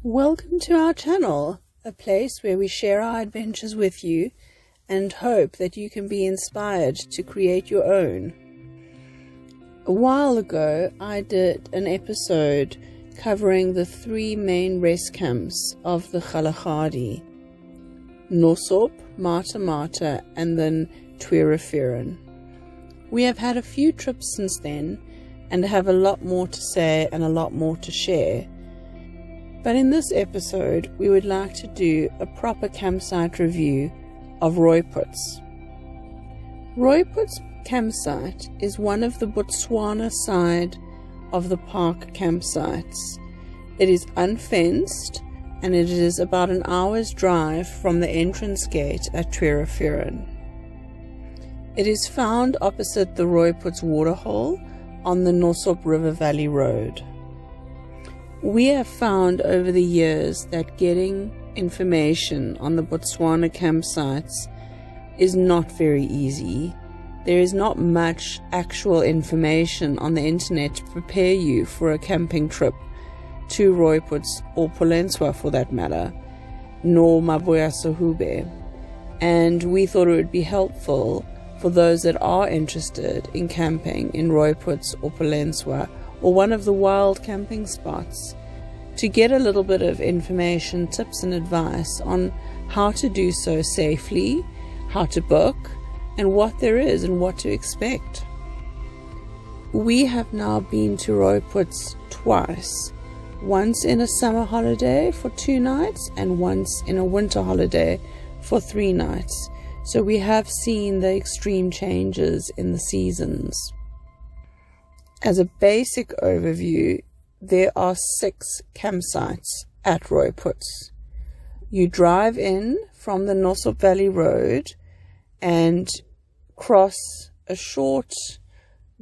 Welcome to our channel, a place where we share our adventures with you and hope that you can be inspired to create your own. A while ago, I did an episode covering the three main rest camps of the Kgalagadi: Nosop, Mata Mata, and then Rooiputs. We have had a few trips since then and have a lot more to say and a lot more to share. But in this episode, we would like to do a proper campsite review of Rooiputs. Rooiputs campsite is one of the Botswana side of the park campsites. It is unfenced and it is about an hour's drive from the entrance gate at Rooiputs. It is found opposite the Rooiputs waterhole on the Nosop River Valley Road. We have found over the years that getting information on the Botswana campsites is not very easy. There is not much actual information on the internet to prepare you for a camping trip to Rooiputs or Polenswa for that matter, nor Mabuya Sohube. And we thought it would be helpful for those that are interested in camping in Rooiputs or Polenswa or one of the wild camping spots to get a little bit of information, tips and advice on how to do so safely, how to book, and what there is and what to expect. We have now been to Rooiputs twice, once in a summer holiday for 2 nights and once in a winter holiday for 3 nights. So we have seen the extreme changes in the seasons. As a basic overview, there are 6 campsites at Rooiputs. You drive in from the Nosop Valley Road and cross a short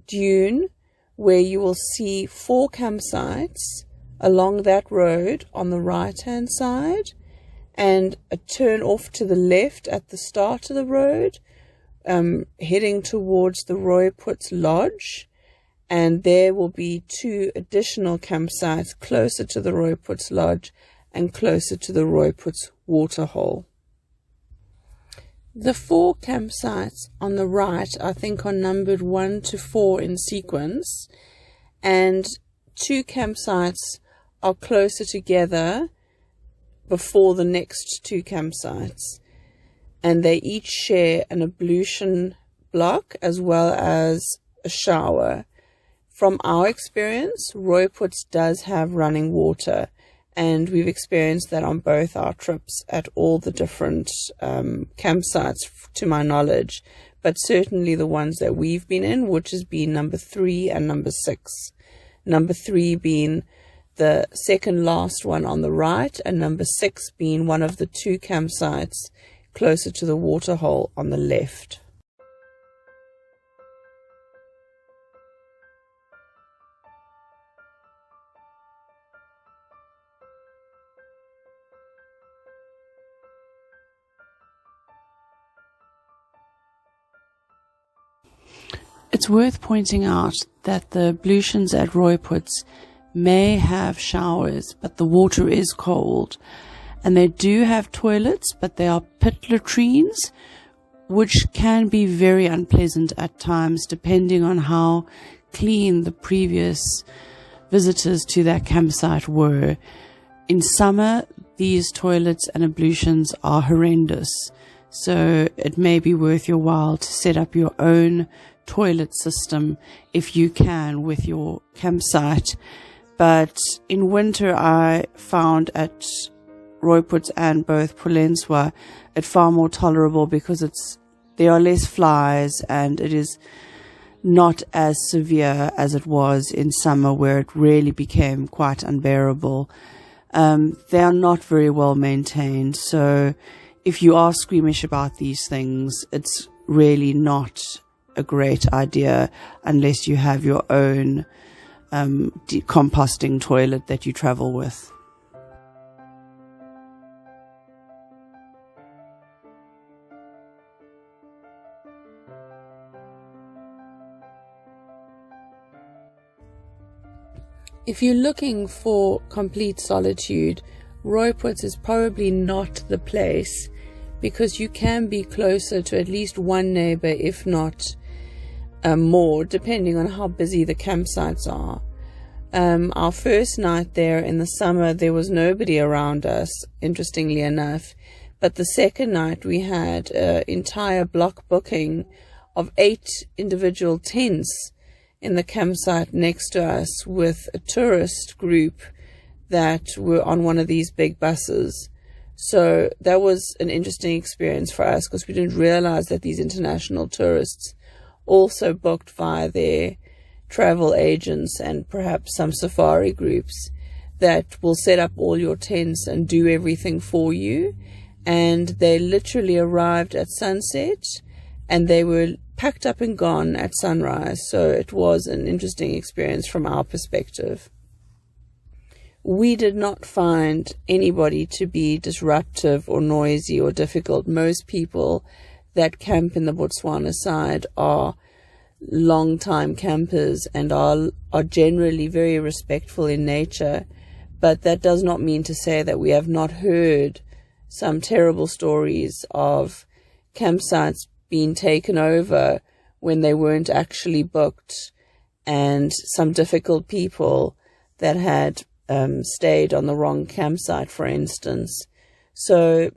dune where you will see 4 campsites along that road on the right hand side, and a turn off to the left at the start of the road, heading towards the Rooiputs Lodge. And there will be 2 additional campsites closer to the Rooiputs Lodge and closer to the Rooiputs Waterhole. The 4 campsites on the right, I think, are numbered 1 to 4 in sequence, and 2 campsites are closer together before the next 2 campsites. And they each share an ablution block as well as a shower. From our experience, Rooiputs does have running water, and we've experienced that on both our trips at all the different campsites, to my knowledge, but certainly the ones that we've been in, which has been number 3 and number 6. Number 3 being the second last one on the right, and number 6 being one of the 2 campsites closer to the waterhole on the left. It's worth pointing out that the ablutions at Rooiputs may have showers, but the water is cold. And they do have toilets, but they are pit latrines, which can be very unpleasant at times, depending on how clean the previous visitors to that campsite were. In summer, these toilets and ablutions are horrendous, so it may be worth your while to set up your own toilet system if you can with your campsite. But in winter, I found at Rooiputs and both Polenswa it far more tolerable because there are less flies and it is not as severe as it was in summer, where it really became quite unbearable. They are not very well maintained, so if you are squeamish about these things, it's really not a great idea unless you have your own composting toilet that you travel with. If you're looking for complete solitude, Rooiputs is probably not the place, because you can be closer to at least one neighbor, if not more, depending on how busy the campsites are. Our first night there in the summer, there was nobody around us, interestingly enough. But the second night, we had an entire block booking of 8 individual tents in the campsite next to us, with a tourist group that were on one of these big buses. So that was an interesting experience for us, because we didn't realize that these international tourists also booked via their travel agents and perhaps some safari groups that will set up all your tents and do everything for you. And they literally arrived at sunset and they were packed up and gone at sunrise. So it was an interesting experience from our perspective. We did not find anybody to be disruptive or noisy or difficult. Most people that camp in the Botswana side are long-time campers and are generally very respectful in nature. But that does not mean to say that we have not heard some terrible stories of campsites being taken over when they weren't actually booked, and some difficult people that had stayed on the wrong campsite, for instance. So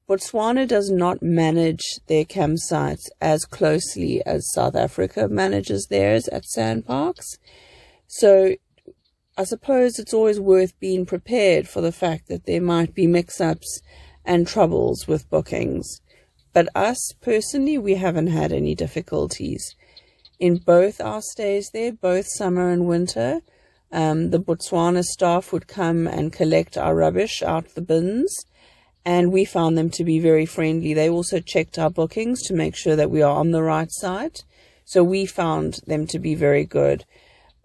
Botswana does not manage their campsites as closely as South Africa manages theirs at sandparks. So I suppose it's always worth being prepared for the fact that there might be mix-ups and troubles with bookings. But us, personally, we haven't had any difficulties. In both our stays there, both summer and winter, the Botswana staff would come and collect our rubbish out the bins, and we found them to be very friendly. They also checked our bookings to make sure that we are on the right site, so we found them to be very good.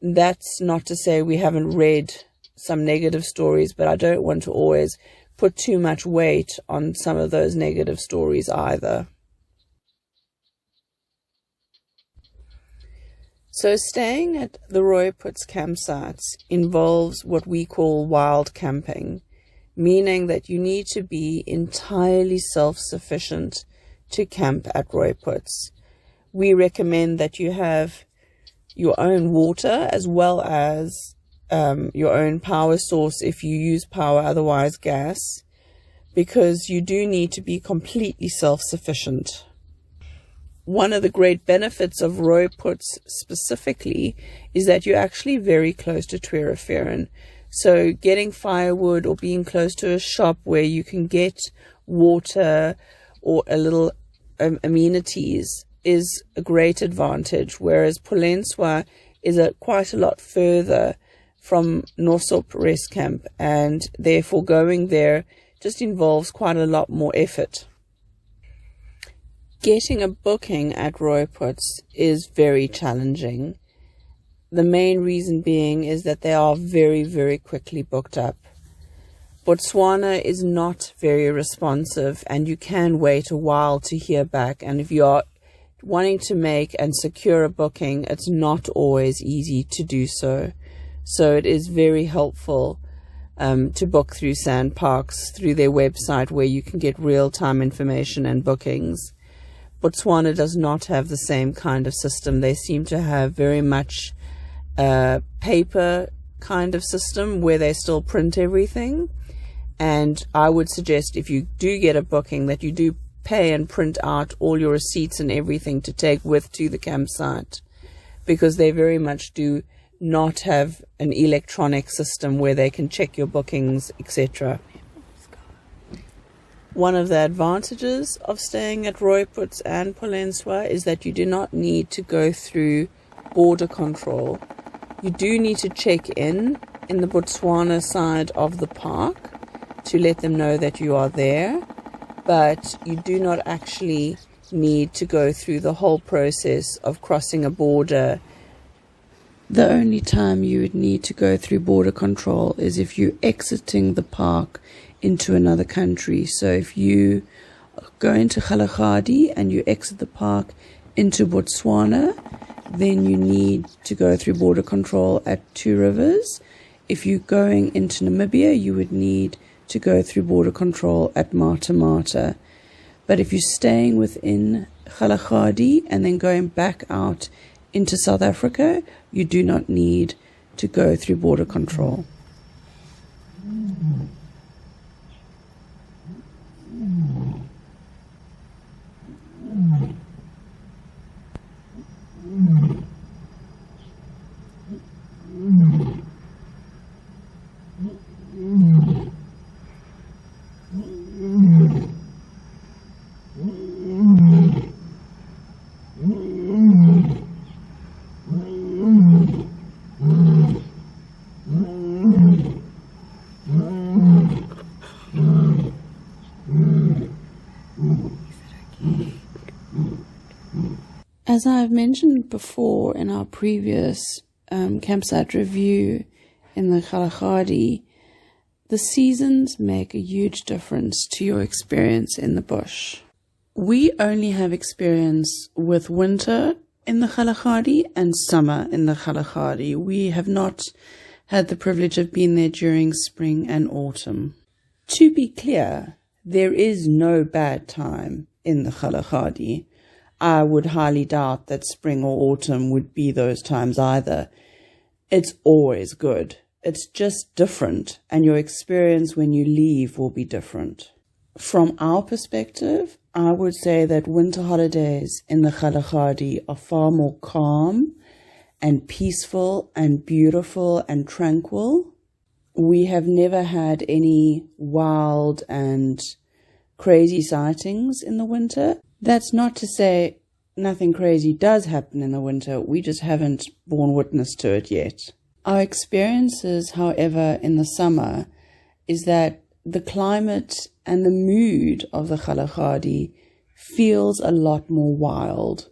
That's not to say we haven't read some negative stories, but I don't want to always put too much weight on some of those negative stories either. So staying at the Rooiputs campsites involves what we call wild camping, meaning that you need to be entirely self-sufficient to camp at Rooiputs. We recommend that you have your own water as well as your own power source if you use power, otherwise gas, because you do need to be completely self-sufficient. One of the great benefits of Rooiputs specifically is that you're actually very close to Tweereferin. So getting firewood or being close to a shop where you can get water or a little amenities is a great advantage, whereas Polenswa is quite a lot further from Nosop Rest Camp, and therefore going there just involves quite a lot more effort. Getting a booking at Rooiputs is very challenging. The main reason being is that they are very, very quickly booked up. Botswana is not very responsive, and you can wait a while to hear back, and if you are wanting to make and secure a booking, it's not always easy to do so. So it is very helpful to book through sandparks, through their website, where you can get real-time information and bookings. Botswana does not have the same kind of system. They seem to have very much a paper kind of system where they still print everything. And I would suggest, if you do get a booking, that you do pay and print out all your receipts and everything to take with to the campsite, because they very much do not have an electronic system where they can check your bookings, etc. One of the advantages of staying at Rooiputs and Polenswa is that you do not need to go through border control. You do need to check in the Botswana side of the park to let them know that you are there, but you do not actually need to go through the whole process of crossing a border. The only time you would need to go through border control is if you're exiting the park into another country. So if you go into Kgalagadi and you exit the park into Botswana, then you need to go through border control at Two Rivers. If you're going into Namibia, you would need to go through border control at Mata Mata. But if you're staying within Kgalagadi and then going back out into South Africa, you do not need to go through border control. As I've mentioned before in our previous campsite review in the Kgalagadi, the seasons make a huge difference to your experience in the bush. We only have experience with winter in the Kgalagadi and summer in the Kgalagadi. We have not had the privilege of being there during spring and autumn. To be clear, there is no bad time in the Kgalagadi. I would highly doubt that spring or autumn would be those times either. It's always good. It's just different, and your experience when you leave will be different. From our perspective, I would say that winter holidays in the Kgalagadi are far more calm and peaceful and beautiful and tranquil. We have never had any wild and crazy sightings in the winter. That's not to say nothing crazy does happen in the winter. We just haven't borne witness to it yet. Our experiences, however, in the summer is that the climate and the mood of the Kgalagadi feels a lot more wild,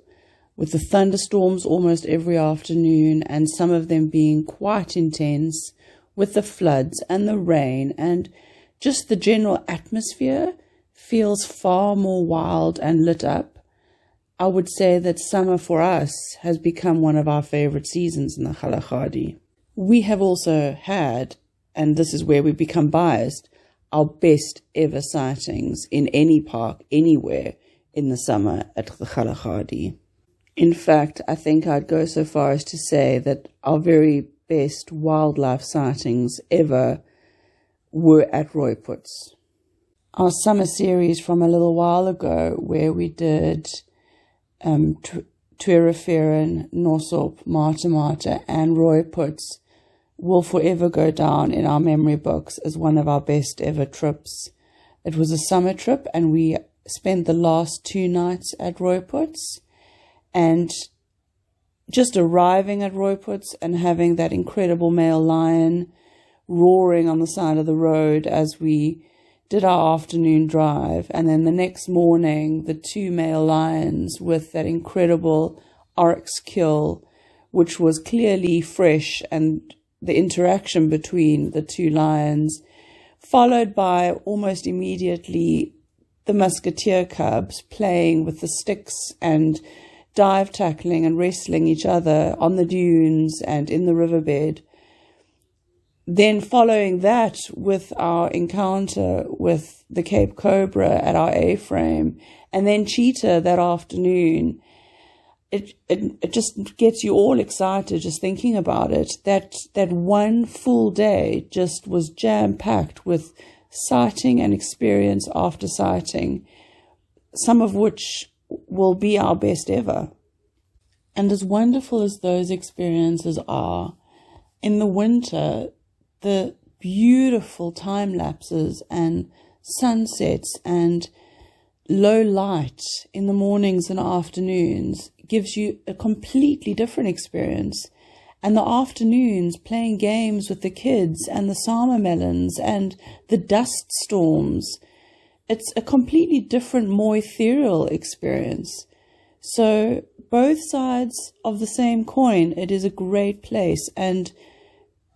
with the thunderstorms almost every afternoon and some of them being quite intense, with the floods and the rain, and just the general atmosphere feels far more wild and lit up. I would say that summer for us has become one of our favorite seasons in the Kgalagadi. We have also had, and this is where we become biased, our best ever sightings in any park, anywhere in the summer at the Kgalagadi. In fact, I think I'd go so far as to say that our very best wildlife sightings ever were at Rooiputs. Our summer series from a little while ago, where we did Tweereferin, Nosop, Mata Mata and Rooiputs, will forever go down in our memory books as one of our best ever trips. It was a summer trip and we spent the last 2 nights at Rooiputs, and just arriving at Rooiputs and having that incredible male lion roaring on the side of the road as we did our afternoon drive, and then the next morning the 2 male lions with that incredible oryx kill, which was clearly fresh, and the interaction between the 2 lions, followed by almost immediately the musketeer cubs playing with the sticks and dive tackling and wrestling each other on the dunes and in the riverbed. Then following that with our encounter with the Cape Cobra at our A-frame, and then cheetah that afternoon. It just gets you all excited just thinking about it. That one full day just was jam-packed with sighting and experience after sighting, some of which will be our best ever. And as wonderful as those experiences are, in the winter, the beautiful time lapses and sunsets and low light in the mornings and afternoons gives you a completely different experience. And the afternoons playing games with the kids and the summer melons and the dust storms, it's a completely different, more ethereal experience. So both sides of the same coin, it is a great place, and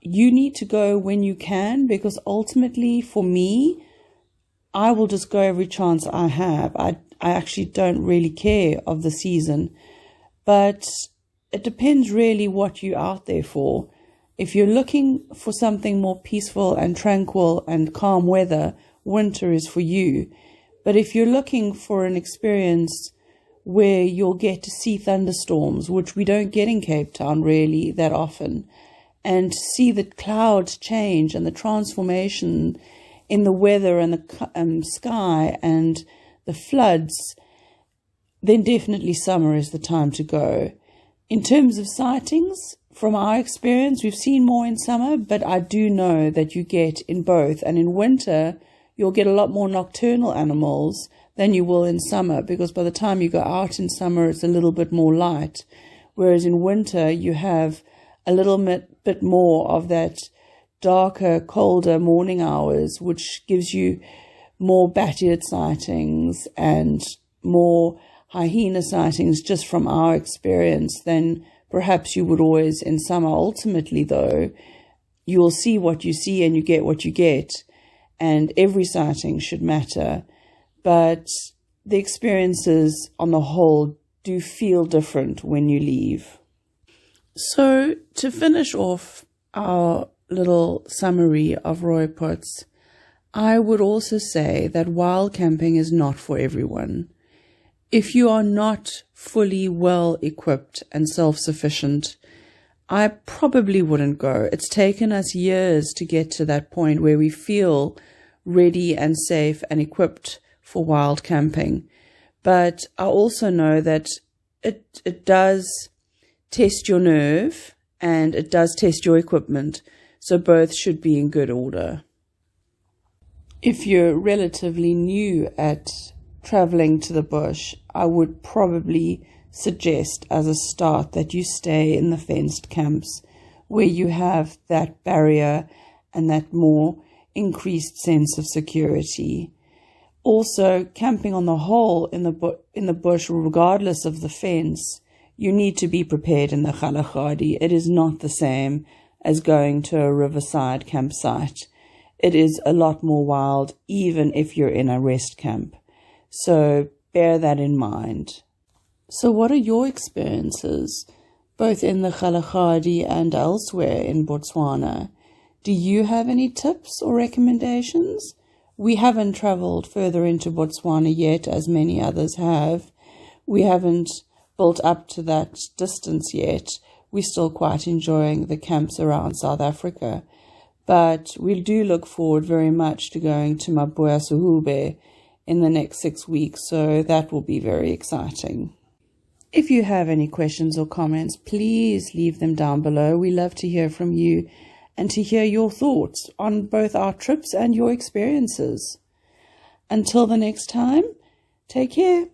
you need to go when you can, because ultimately for me, I will just go every chance I have. I actually don't really care of the season, but it depends really what you're out there for. If you're looking for something more peaceful and tranquil and calm weather, winter is for you. But if you're looking for an experience where you'll get to see thunderstorms, which we don't get in Cape Town really that often, and see the clouds change and the transformation in the weather and the sky and the floods, then definitely summer is the time to go. In terms of sightings, from our experience, we've seen more in summer, but I do know that you get in both. And in winter, you'll get a lot more nocturnal animals than you will in summer, because by the time you go out in summer, it's a little bit more light. Whereas in winter, you have a little bit more of that darker, colder morning hours, which gives you more bat-eared sightings and more hyena sightings just from our experience than perhaps you would always in summer. Ultimately, though, you'll see what you see and you get what you get, and every sighting should matter. But the experiences on the whole do feel different when you leave. So to finish off our little summary of Rooiputs, I would also say that wild camping is not for everyone. If you are not fully well equipped and self-sufficient, I probably wouldn't go. It's taken us years to get to that point where we feel ready and safe and equipped for wild camping. But I also know that it does test your nerve and it does test your equipment. So both should be in good order. If you're relatively new at traveling to the bush, I would probably suggest as a start that you stay in the fenced camps where you have that barrier and that more increased sense of security. Also, camping on the whole in the bush, regardless of the fence, you need to be prepared in the Kgalagadi. It is not the same as going to a riverside campsite. It is a lot more wild, even if you're in a rest camp. So bear that in mind. So what are your experiences, both in the Kgalagadi and elsewhere in Botswana? Do you have any tips or recommendations? We haven't traveled further into Botswana yet, as many others have. We haven't built up to that distance yet. We're still quite enjoying the camps around South Africa. But we do look forward very much to going to Mabuya Suhube in the next 6 weeks, so that will be very exciting. If you have any questions or comments, please leave them down below. We love to hear from you and to hear your thoughts on both our trips and your experiences. Until the next time, take care.